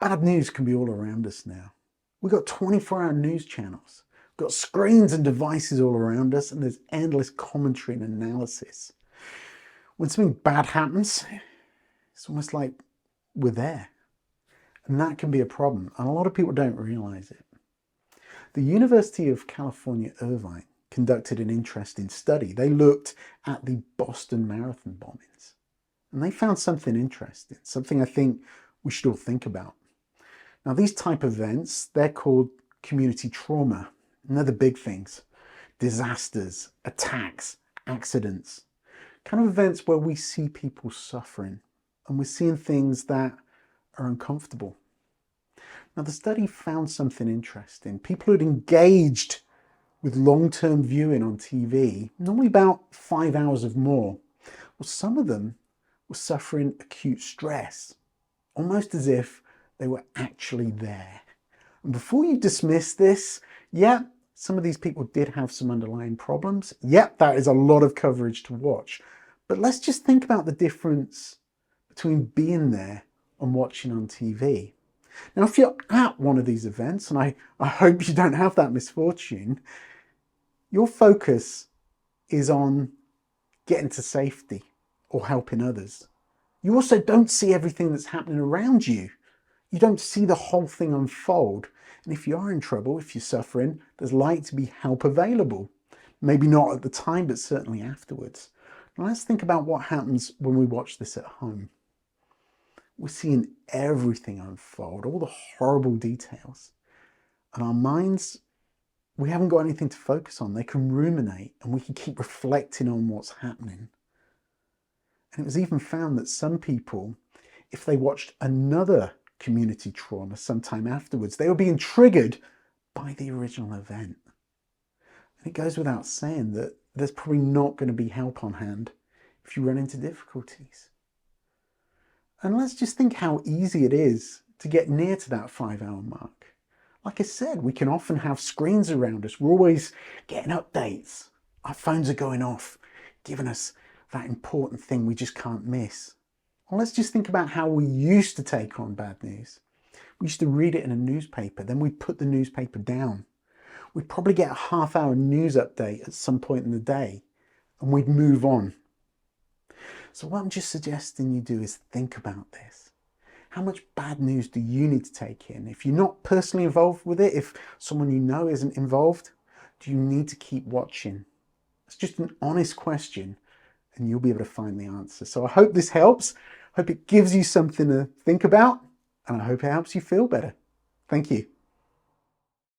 Bad news can be all around us now. We've got 24-hour news channels. We've got screens and devices all around us, and there's endless commentary and analysis. When something bad happens, it's almost like we're there. And that can be a problem, and a lot of people don't realize it. The University of California, Irvine conducted an interesting study. They looked at the Boston Marathon bombings, and they found something interesting, something I think we should all think about. Now, these type of events, they're called community trauma, and they're the big things. Disasters, attacks, accidents, kind of events where we see people suffering, and we're seeing things that are uncomfortable. Now, the study found something interesting. People who'd engaged with long-term viewing on TV, normally about 5 hours or more, well, some of them were suffering acute stress, almost as if they were actually there. And before you dismiss this, yeah, some of these people did have some underlying problems. Yep, that is a lot of coverage to watch. But let's just think about the difference between being there and watching on TV. Now, if you're at one of these events, and I hope you don't have that misfortune, your focus is on getting to safety or helping others. You also don't see everything that's happening around you. You don't see the whole thing unfold. And if you are in trouble, if you're suffering, there's likely to be help available. Maybe not at the time, but certainly afterwards. Now let's think about what happens when we watch this at home. We're seeing everything unfold, all the horrible details. And our minds, we haven't got anything to focus on. They can ruminate and we can keep reflecting on what's happening. And it was even found that some people, if they watched another community trauma sometime afterwards, they were being triggered by the original event. And it goes without saying that there's probably not going to be help on hand if you run into difficulties. And let's just think how easy it is to get near to that 5-hour mark. Like I said, we can often have screens around us. We're always getting updates. Our phones are going off, giving us that important thing we just can't miss. Well, let's just think about how we used to take on bad news. We used to read it in a newspaper, then we'd put the newspaper down. We'd probably get a half-hour news update at some point in the day, and we'd move on. So what I'm just suggesting you do is think about this. How much bad news do you need to take in? If you're not personally involved with it, if someone you know isn't involved, do you need to keep watching? It's just an honest question, and you'll be able to find the answer. So I hope this helps. I hope it gives you something to think about, and I hope it helps you feel better. Thank you.